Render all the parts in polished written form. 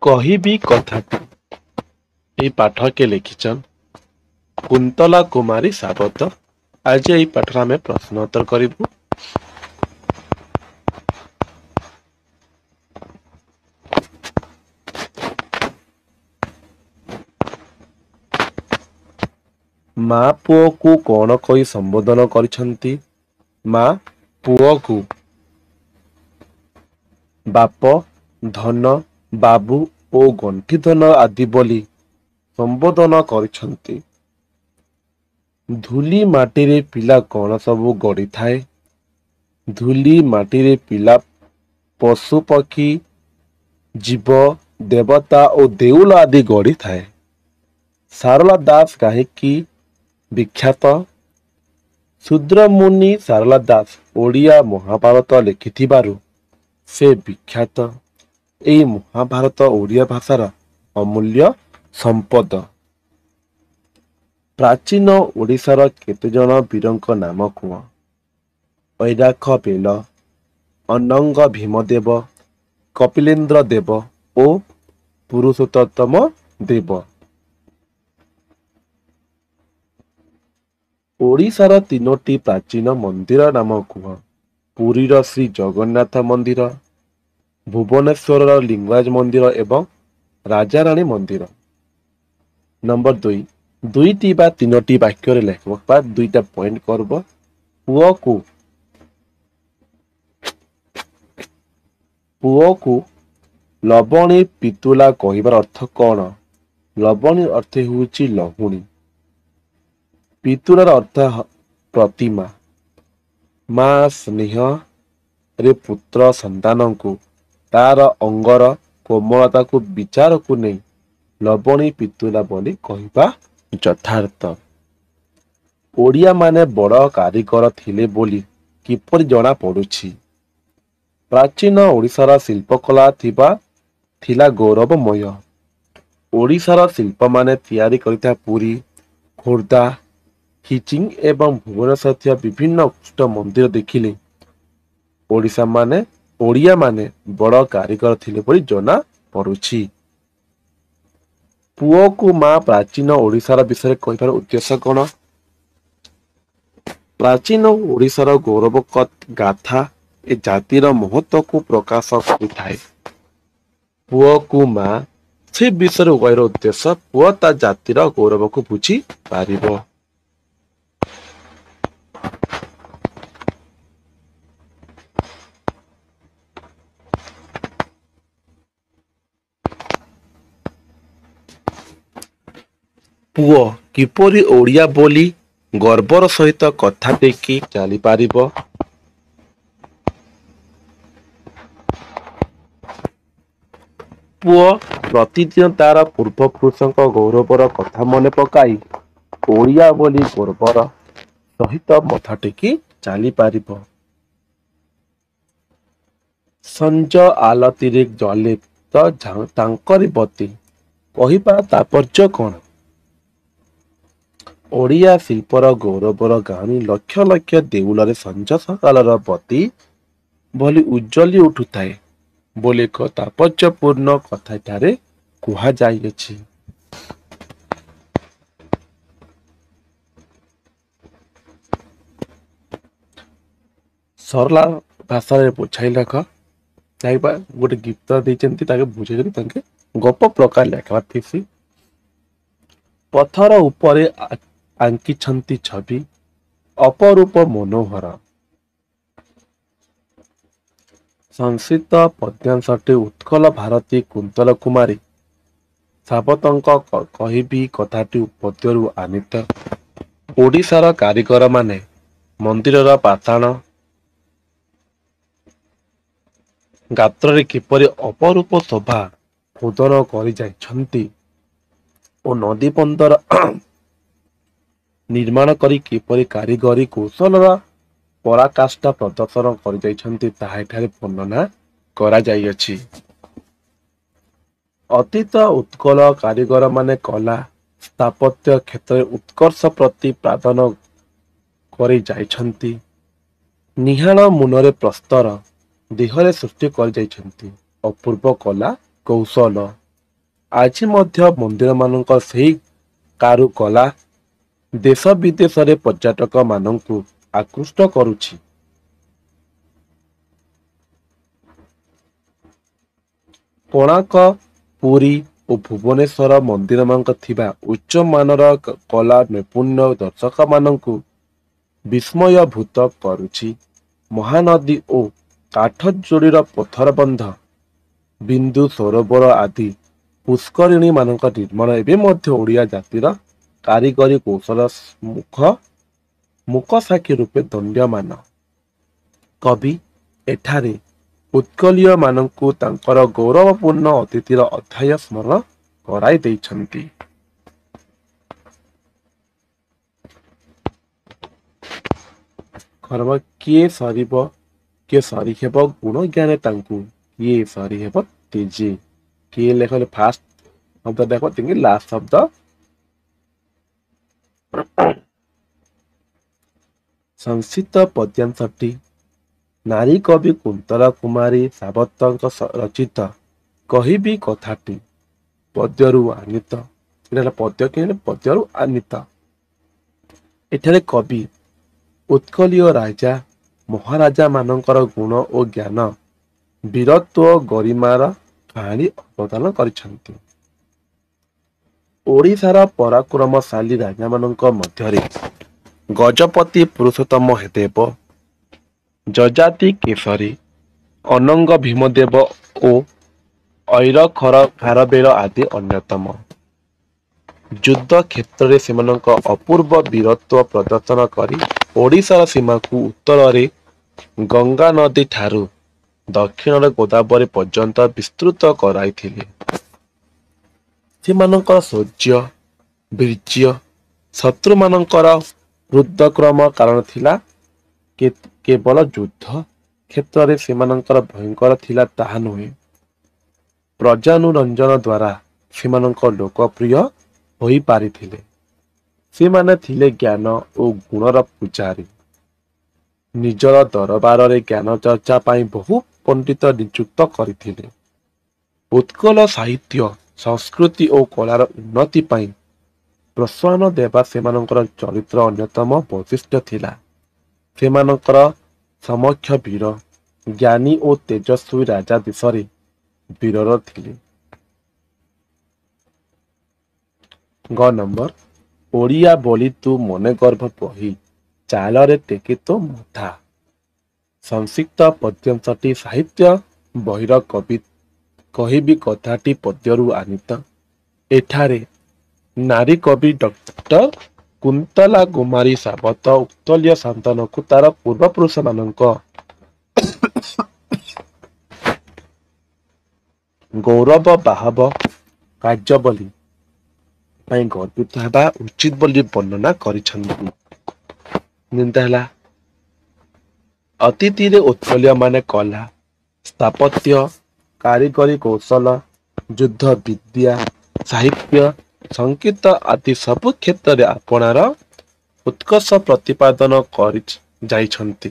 କହିବି କଥାଟି এই ପାଠକେ ଲେଖିଛନ୍ କୁନ୍ତଲା କୁମାରୀ ସାବତ। ଆଜି এই ପାଠରେ ଆମେ ପ୍ରଶ୍ନ ଉତ୍ତର କରିବୁ। ମା ପୁଅକୁ କଣ କହି ସମ୍ବୋଧନ କରିଛନ୍ତି? ମା ପୁଅକୁ ବାପ, ଧନ, ବାବୁ ଓ ଗଣ୍ଠିଧନ ଆଦି ବୋଲି ସମ୍ବୋଧନ କରିଛନ୍ତି। ଧୂଳି ମାଟିରେ ପିଲା କଣ ସବୁ ଗଢ଼ିଥାଏ? ଧୂଳି ମାଟିରେ ପିଲା ପଶୁ ପକ୍ଷୀ ଜୀବ ଦେବତା ଓ ଦେଉଳ ଆଦି ଗଢ଼ିଥାଏ। ସାରଳା ଦାସ କାହିଁକି ବିଖ୍ୟାତ? ଶୂଦ୍ରମୁନି ସାରଳା ଦାସ ଓଡ଼ିଆ ମହାଭାରତ ଲେଖିଥିବାରୁ ସେ ବିଖ୍ୟାତ। ଏହି ମହାଭାରତ ଓଡ଼ିଆ ଭାଷାର ଅମୂଲ୍ୟ ସମ୍ପଦ। ପ୍ରାଚୀନ ଓଡ଼ିଶାର କେତେଜଣ ବୀରଙ୍କ ନାମ କୁହ? ଐରାଖ ବେଲ, ଅନଙ୍ଗ ଭୀମଦେବ, କପିଳେନ୍ଦ୍ର ଦେବ ଓ ପୁରୁଷୋତ୍ତମ ଦେବ। ଓଡ଼ିଶାର ତିନୋଟି ପ୍ରାଚୀନ ମନ୍ଦିର ନାମ କୁହ? ପୁରୀର ଶ୍ରୀ ଜଗନ୍ନାଥ ମନ୍ଦିର, ଭୁବନେଶ୍ୱରର ଲିଙ୍ଗରାଜ ମନ୍ଦିର ଏବଂ ରାଜାରାଣୀ ମନ୍ଦିର। ନମ୍ବର 2, ଦୁଇଟି ବା ତିନୋଟି ବାକ୍ୟରେ ଲେଖିବ ବା ଦୁଇଟା ପଏଣ୍ଟ କରିବ। ପୁଅକୁ ଲବଣୀ ପିତୁଳା କହିବାର ଅର୍ଥ କଣ? ଲବଣୀ ଅର୍ଥ ହେଉଛି ଲହୁଣୀ। ପିତୁଳାର ଅର୍ଥ ପ୍ରତିମା। ମା ସ୍ନେହରେ ପୁତ୍ର ସନ୍ତାନଙ୍କୁ ତାର ଅଙ୍ଗର କୋମଳତାକୁ ବିଚାରକୁ ନେଇ ଲବଣୀ ପିତୁଳା ବୋଲି କହିବା ଯଥାର୍ଥ। ଓଡ଼ିଆ ମାନେ ବଡ଼ କାରିଗର ଥିଲେ ବୋଲି କିପରି ଜଣା ପଡୁଛି? ପ୍ରାଚୀନ ଓଡ଼ିଶାର ଶିଳ୍ପକଳା ଥିଲା ଗୌରବମୟ। ଓଡ଼ିଶାର ଶିଳ୍ପମାନେ ତିଆରି କରିଥିବା ପୁରୀ, ଖୋର୍ଦ୍ଧା, ଖିଚିଂ ଏବଂ ଭୁବନେଶ୍ୱର ଥିବା ବିଭିନ୍ନ ଉତ୍କୃଷ୍ଟ ମନ୍ଦିର ଦେଖିଲେ ଓଡ଼ିଆ ମାନେ ବଡ଼ କାରିଗର ଥିଲେ ବୋଲି ଜଣା ପଡୁଛି। ପୁଅକୁ ମା ପ୍ରାଚୀନ ଓଡ଼ିଶାର ବିଷୟରେ କହିବାର ଉଦ୍ଦେଶ୍ୟ କଣ? ପ୍ରାଚୀନ ଓଡ଼ିଶାର ଗୌରବ ଗାଥା ଏ ଜାତିର ମହତ୍ଵକୁ ପ୍ରକାଶ କରିଥାଏ। ପୁଅକୁ ମା ସେ ବିଷୟରେ କହିବାର ଉଦ୍ଦେଶ୍ୟ ପୁଅ ତା ଜାତିର ଗୌରବକୁ ବୁଝି ପାରିବ। ପୁଅ କିପରି ଓଡ଼ିଆ ବୋଲି ଗର୍ବର ସହିତ କଥା ଟେକି ଚାଲିପାରିବ? ପୁଅ ପ୍ରତିଦିନ ତାର ପୂର୍ବପୁରୁଷଙ୍କ ଗୌରବର କଥା ମନେ ପକାଇ ଓଡ଼ିଆ ବୋଲି ଗର୍ବର ସହିତ ମଥା ଟେକି ଚାଲିପାରିବ। ସଞ୍ଜ ଆଳତିରେ ଜଳେ ତ ତାଙ୍କରି ବତୀ କହିବାର ତାତ୍ପର୍ଯ୍ୟ କଣ? ଓଡ଼ିଆ ଶିଳ୍ପର ଗୌରବର ଗାଣି ଲକ୍ଷ ଲକ୍ଷ ଦେଉଳରେ ସଞ୍ଜ ସକାଳର ବତୀ ଭଳି ଉଜ୍ଜଳି ଉଠୁଥାଏ ବୋଲି ଏକ ତାତ୍ପର୍ଯ୍ୟପୂର୍ଣ୍ଣ କଥା ଏଠାରେ କୁହାଯାଇଅଛି। ସରଳ ଭାଷାରେ ବୁଝାଇ ଲେଖ। ଚାହିଁବା ଗୋଟେ ଗୀତ ଦେଇଛନ୍ତି ତାকে ବୁଝେଇଛନ୍ତି ତାଙ୍କେ ଗପ ପ୍ରକାର ଲେଖବାର ଥିସି। ପଥର ଉପରେ ଆଙ୍କିଛନ୍ତି ଛବି ଅପରୂପ ମନୋହର। ସଂସ୍କୃତ ପଦ୍ୟାଂଶଟି ଉତ୍କଳ ଭାରତୀ କୁନ୍ତଳ କୁମାରୀ ସାବତଙ୍କ କହିବି କଥାଟି ପଦ୍ୟରୁ ଆନିତ। ଓଡ଼ିଶାର କାରିଗର ମାନେ ମନ୍ଦିରର ପାଷାଣ ଗାତ୍ରରେ କିପରି ଅପରୂପ ଶୋଭା ପ୍ରଦାନ କରି ଯାଇଛନ୍ତି ଓ ନଦୀ ବନ୍ଦର ନିର୍ମାଣ କରି କିପରି କାରିଗରୀ କୌଶଳର ପରାକାଷ୍ଠା ପ୍ରଦର୍ଶନ କରିଯାଇଛନ୍ତି ତାହା ଏଠାରେ ବର୍ଣ୍ଣନା କରାଯାଇଅଛି। ଅତୀତ ଉତ୍କଳ କାରିଗର ମାନେ କଲା ସ୍ଥାପତ୍ୟ କ୍ଷେତ୍ରରେ ଉତ୍କର୍ଷ ପ୍ରତି ପ୍ରାଦାନ କରି ଯାଇଛନ୍ତି। ନିହାଳ ମୁନରେ ପ୍ରସ୍ତର ଦେହରେ ସୃଷ୍ଟି କରିଯାଇଛନ୍ତି ଅପୂର୍ବ କଲା କୌଶଳ। ଆଜି ମଧ୍ୟ ମନ୍ଦିରମାନଙ୍କ ସେହି କାରୁ କଲା ଦେଶ ବିଦେଶରେ ପର୍ଯ୍ୟଟକ ମାନଙ୍କୁ ଆକୃଷ୍ଟ କରୁଛି। କୋଣାର୍କ, ପୁରୀ ଓ ଭୁବନେଶ୍ୱର ମନ୍ଦିରମାନଙ୍କ ଥିବା ଉଚ୍ଚମାନର କଲା ନୈପୁଣ୍ୟ ଦର୍ଶକ ମାନଙ୍କୁ ବିସ୍ମୟଭୂତ କରୁଛି। ମହାନଦୀ ଓ କାଠଯୋଡିର ପଥର ବନ୍ଧ ବିନ୍ଦୁ ସରୋବର ଆଦି ପୁଷ୍କରିଣୀ ମାନଙ୍କ ନିର୍ମାଣ ଏବେ ମଧ୍ୟ ଓଡିଆ ଜାତିର କାରିଗରୀ କୌଶଳ ମୁକ ସାକ୍ଷୀ ରୂପେ ଦଣ୍ଡ୍ୟମାନ। କବି ଏଠାରେ ଉତ୍କଳୀୟ ମାନଙ୍କୁ ତାଙ୍କର ଗୌରବପୂର୍ଣ୍ଣ ଅତୀତିର ଅଧ୍ୟାୟ ସ୍ମରଣ କରାଇ ଦେଇଛନ୍ତି। ଖର୍ବ କିଏ ସରିବ କିଏ ସରି ହେବ ଗୁଣ ଜ୍ଞାନେ ତାଙ୍କୁ କିଏ ସରି ହେବ ତେଜେ। କିଏ ଲେଖଲେ ଫାଷ୍ଟ ଶବ୍ଦ ଦେଖ ଲାଷ୍ଟ ଶବ୍ଦ ସଂସ୍କୃତ ପଦ୍ୟାଂଶଟି ନାରୀ କବି କୁନ୍ତଳା କୁମାରୀ ସାବତଙ୍କ ରଚିତ କହିବି କଥାଟି ପଦ୍ୟରୁ ଆନିତ। ଏଟା ହେଲା ପଦ୍ୟ କି ପଦ୍ୟରୁ ଆନିତ। ଏଠାରେ କବି ଉତ୍କଳୀୟ ରାଜା ମହାରାଜା ମାନଙ୍କର ଗୁଣ ଓ ଜ୍ଞାନ ବୀରତ୍ୱ ଗରିମାର କାହାଣୀ ଅବଦାନ କରିଛନ୍ତି। ଓଡ଼ିଶାର ପରାକ୍ରମଶାଳୀ ରାଜାମାନଙ୍କ ମଧ୍ୟରେ ଗଜପତି ପୁରୁଷୋତ୍ତମ ଦେବ ଯଜାତି କେଶରୀ ଅନଙ୍ଗ ଭୀମଦେବ ଓ ଐର ଖାରବେଳ ଆଦି ଅନ୍ୟତମ। ଯୁଦ୍ଧ କ୍ଷେତ୍ରରେ ସେମାନଙ୍କ ଅପୂର୍ବ ବୀରତ୍ୱ ପ୍ରଦର୍ଶନ କରି ଓଡ଼ିଶାର ସୀମାକୁ ଉତ୍ତରରେ ଗଙ୍ଗା ନଦୀ ଠାରୁ ଦକ୍ଷିଣରେ ଗୋଦାବରୀ ପର୍ଯ୍ୟନ୍ତ ବିସ୍ତୃତ କରାଇଥିଲେ। ସେମାନଙ୍କର ଶୌର୍ଯ୍ୟ ବୀର୍ଯ୍ୟ ଶତ୍ରୁମାନଙ୍କର ହୃଦକ୍ରମ କାରଣ ଥିଲା କେବଳ ଯୁଦ୍ଧ କ୍ଷେତ୍ରରେ ସେମାନଙ୍କର ଭୟଙ୍କର ଥିଲା ତାହା ନୁହେଁ, ପ୍ରଜାନୁରଞ୍ଜନ ଦ୍ୱାରା ସେମାନଙ୍କ ଲୋକପ୍ରିୟ ହୋଇପାରିଥିଲେ। ସେମାନେ ଥିଲେ ଜ୍ଞାନ ଓ ଗୁଣର ପୂଜାରୀ। ନିଜର ଦରବାରରେ ଜ୍ଞାନ ଚର୍ଚ୍ଚା ପାଇଁ ବହୁ ପଣ୍ଡିତ ନିଯୁକ୍ତ କରିଥିଲେ। ଉତ୍କଳ ସାହିତ୍ୟ ସଂସ୍କୃତି ଓ କଳାର ଉନ୍ନତି ପାଇଁ ପ୍ରୋତ୍ସାହନ ଦେବା ସେମାନଙ୍କର ଚରିତ୍ର ଅନ୍ୟତମ ବୈଶିଷ୍ଟ୍ୟ ଥିଲା। ସେମାନଙ୍କର ସମକ୍ଷ ବୀର ଜ୍ଞାନୀ ଓ ତେଜସ୍ୱୀ ରାଜା ଦେଶରେ ବୀରର ଥିଲେ। ଗ ନମ୍ବର ଓଡ଼ିଆ ବୋଲି ତୁ ମନେ ଗର୍ଭ ବହି ଚାଲରେ ଟେକି ତୋ ମଥା। ସଂକ୍ଷିପ୍ତ ପଦ୍ୟାଂଶଟି ସାହିତ୍ୟ ବହିର କବି କହିବି କଥାଟି ପଦ୍ୟରୁ ଆନିତ। ଏଠାରେ ନାରୀ କବି ଡକ୍ଟର କୁନ୍ତଲା କୁମାରୀ ସାବତ ଉତ୍କଳୀୟ ଶାନ୍ତନକୁ ତାର ପୂର୍ବପୁରୁଷ ମାନଙ୍କ ଗୌରବ ବାହବ କାର୍ଯ୍ୟବଳୀ ପାଇଁ ଗର୍ବିତ ହେବା ଉଚିତ ବୋଲି ବର୍ଣ୍ଣନା କରିଛନ୍ତି। ଯେନ୍ତା ହେଲା ଅତୀତରେ ଉତ୍କଳୀୟ ମାନେ କଲା ସ୍ଥାପତ୍ୟ କାରିଗରୀ କୌଶଳ ଯୁଦ୍ଧ ବିଦ୍ୟା ସାହିତ୍ୟ ସଙ୍ଗୀତ ଆଦି ସବୁ କ୍ଷେତ୍ରରେ ଆପଣାର ଉତ୍କର୍ଷ ପ୍ରତିପାଦନ କରି ଯାଇଛନ୍ତି।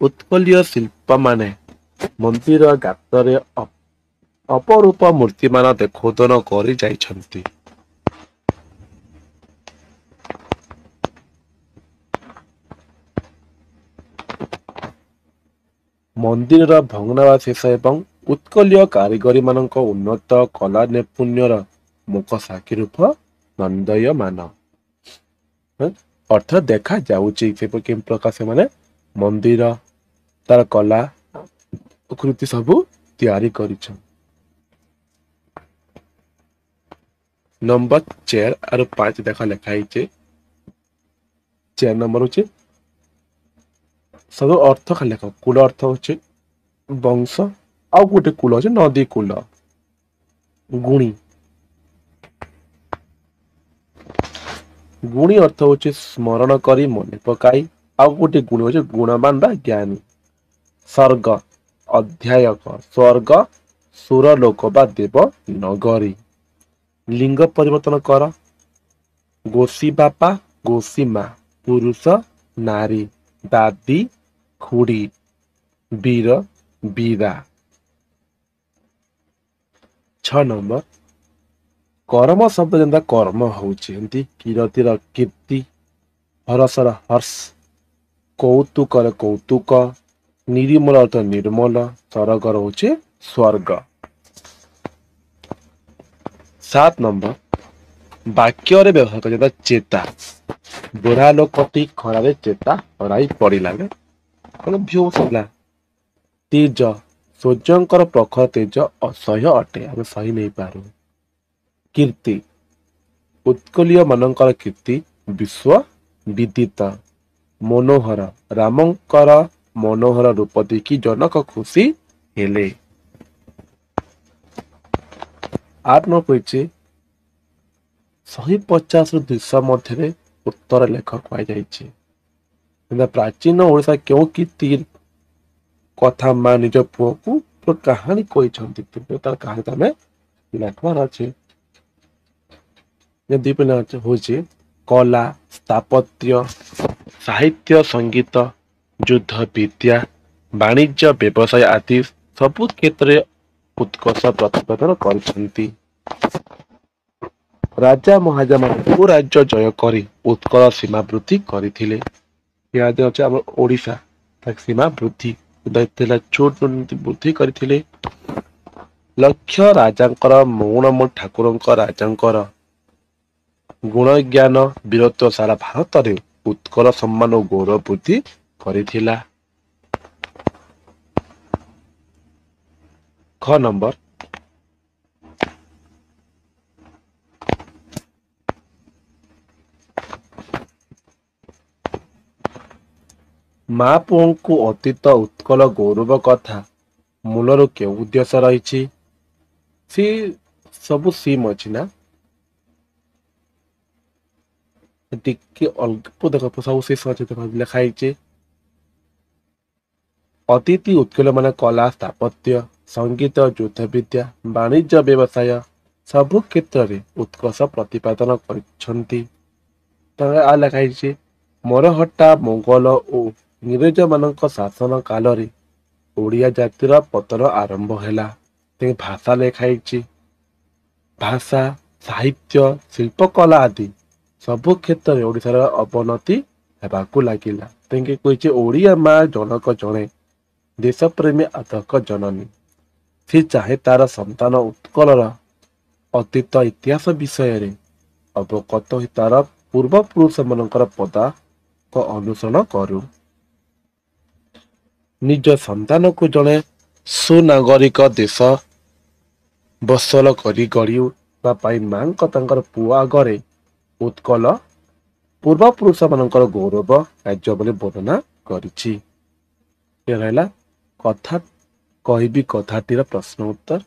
ଉତ୍କଳୀୟ ଶିଳ୍ପମାନେ ମନ୍ଦିର ଗାତରେ ଅପରୂପ ମୂର୍ତ୍ତିମାନ ଦେଖୋଦନ କରି ଯାଇଛନ୍ତି। ମନ୍ଦିରର ଭଗ୍ନାବଶେଷ ଏବଂ ଉତ୍କଳୀୟ କାରିଗରୀ ମାନଙ୍କ ଉନ୍ନତ କଲା ନୈପୁଣ୍ୟର ମୁକ ସାକ୍ଷୀ ରୂପ ନନ୍ଦୟମାନ ଅର୍ଥ ଦେଖାଯାଉଛି। କେଉଁ ପ୍ରକାର ସେମାନେ ମନ୍ଦିର ତାର କଲା କୃତି ସବୁ ତିଆରି କରିଛ। ନମ୍ବର 4 ଆରୁ 5 ଦେଖ ଲେଖା ହେଇଛି। 4 ନମ୍ବର ହଉଛି ସବୁ ଅର୍ଥ ଖାଲି ଲେଖ। କୂଳ ଅର୍ଥ ହଉଛି ବଂଶ ଆଉ ଗୋଟେ କୂଳ ଅଛି ନଦୀ କୂଳ। ଗୁଣି ଗୁଣି ଅର୍ଥ ହଉଛି ସ୍ମରଣ କରି ମନେ ପକାଇ ଆଉ ଗୋଟେ ଗୁଣ ହଉଛି ଗୁଣବାନ ବା ଜ୍ଞାନୀ। ସର୍ଗ ଅଧ୍ୟାୟକ ସ୍ୱର୍ଗ ସୁର ଲୋକ ବା ଦେବ ନଗରୀ। ଲିଙ୍ଗ ପରିବର୍ତ୍ତନ କର ଗୋଷୀ ବାପା ଗୋଷୀ ମା ପୁରୁଷ ନାରୀ ଦାଦି ଖୁଡି ବୀର ବୀରା। 6 ନମ୍ବର କରମ ଶବ୍ଦ ଯେନ୍ତା କର୍ମ ହଉଛି ଏମିତି କିରତିର କୀର୍ତ୍ତି, ହରସର ହର୍ଷ, କୌତୁକର କୌତୁକ, ନିରିମଳ ଅର୍ଥ ନିର୍ମଳ, ସରଗର ହଉଛି ସ୍ୱର୍ଗ। 7 ନମ୍ବର ବାକ୍ୟରେ ବ୍ୟବହାର କରିବା ଚେତା। ବୁଢା ଲୋକଟି ଖରାରେ ଚେତା ହରାଇ ପଡିଲା। ବେହୋସ ହେଲା। ତେଜ ସୂର୍ଯ୍ୟଙ୍କର ପ୍ରଖର ତେଜ ଅସହ୍ୟ ଅଟେ, ଆମେ ସହି ନେଇପାରୁ। କୀର୍ତ୍ତି ଉତ୍କଳୀୟ ମାନଙ୍କର କୀର୍ତ୍ତି ବିଶ୍ଵ ବିଦିତ। ମନୋହର ରାମଙ୍କର ମନୋହର ରୂପ ଦେଖି ଜନକ ଖୁସି ହେଲେ। 8 ନମ୍ବର କହିଛି 150 ରୁ 200 ମଧ୍ୟରେ ଉତ୍ତର ଲେଖ କୁହାଯାଇଛି। ପ୍ରାଚୀନ ଓଡିଶା କେଉଁ କୀର୍ତ୍ତି କଥା ମା ନିଜ ପୁଅକୁ କାହାଣୀ କହିଛନ୍ତି, ତାର କାହାଣୀ ତମେ ଲେଖବାର ଅଛି। ଦି ହଉଛି କଲା, ସ୍ଥାପତ୍ୟ, ସାହିତ୍ୟ, ସଙ୍ଗୀତ, ଯୁଦ୍ଧ ବିଦ୍ୟା, ବାଣିଜ୍ୟ ବ୍ୟବସାୟ ଆଦି ସବୁ କ୍ଷେତ୍ରରେ ଉତ୍କର୍ଷ ପ୍ରତିପାଦନ କରିଛନ୍ତି। ରାଜା ମହାରାଜା ମାନଙ୍କୁ ରାଜ୍ୟ ଜୟ କରି ଉତ୍କଳ ସୀମା ବୃଦ୍ଧି କରିଥିଲେ। ପିଆଜ ଅଛି ଆମର ଓଡିଶା ସୀମା ବୃଦ୍ଧି ଛୋଟ ବୃଦ୍ଧି କରିଥିଲେ। ଲକ୍ଷ୍ୟ ରାଜାଙ୍କର ମଉଣମ ଠାକୁରଙ୍କ ରାଜାଙ୍କର ଗୁଣଜ୍ଞାନ ବୀରତ୍ୱ ସାରା ଭାରତରେ ଉତ୍କଳ ସମ୍ମାନ ଓ ଗୌରବ ବୃଦ୍ଧି କରିଥିଲା। ଖ ନମ୍ବର ମା ପୁଅଙ୍କୁ ଅତୀତ ଉତ୍କଳ ଗୌରବ କଥା ମୂଳରୁ କେଉଁ ଉଦ୍ଦେଶ୍ୟ ରହିଛି? ସେ ସବୁ ସିମ୍ ଅଛି ନା ଟିକେ ଅଳ୍ପ ଦେଖ ସବୁ ଶେଷ ଅଛି ଲେଖା ହେଇଛି। ଅତିଥି ଉତ୍କଳ ମାନେ କଲା, ସ୍ଥାପତ୍ୟ, ସଙ୍ଗୀତ, ଯୁଦ୍ଧ ବିଦ୍ୟା, ବାଣିଜ୍ୟ ବ୍ୟବସାୟ ସବୁ କ୍ଷେତ୍ରରେ ଉତ୍କର୍ଷ ପ୍ରତିପାଦନ କରିଛନ୍ତି। ଆ ଲେଖା ହେଇଛି ମରହଟ୍ଟା, ମୋଗଲ ଓ ଇଂରେଜ ମାନଙ୍କ ଶାସନ କାଳରେ ଓଡ଼ିଆ ଜାତିର ପତନ ଆରମ୍ଭ ହେଲା। ତେଣୁ ଭାଷା ଲେଖା ହେଇଛି। ଭାଷା, ସାହିତ୍ୟ, ଶିଳ୍ପକଳା ଆଦି ସବୁ କ୍ଷେତ୍ରରେ ଓଡିଶାର ଅବନତି ହେବାକୁ ଲାଗିଲା। ତେଣୁ କହିଛି ଓଡିଆ ମା ଜଣକ ଜଣେ ଦେଶ ପ୍ରେମୀ ଆଦକ ଜନନୀ। ସେ ଚାହେ ତାର ସନ୍ତାନ ଉତ୍କଳର ଅତୀତ ଇତିହାସ ବିଷୟରେ ଅବଗତ ହୋଇ ତାର ପୂର୍ବ ପୁରୁଷ ମାନଙ୍କର ପଦାଙ୍କ ଅନୁସରଣ କରୁ। ନିଜ ସନ୍ତାନକୁ ଜଣେ ସୁନାଗରିକ ଦେଶ ବସଲ କରି ଗଢିବା ପାଇଁ ମାଙ୍କ ତାଙ୍କର ପୁଅ ଆଗରେ ଉତ୍କଳ ପୂର୍ବ ପୁରୁଷ ମାନଙ୍କର ଗୌରବ କାର୍ଯ୍ୟ ବୋଲି ବର୍ଣ୍ଣନା କରିଛି। ରହିଲା କଥା କହିବି କଥାଟିର ପ୍ରଶ୍ନ ଉତ୍ତର।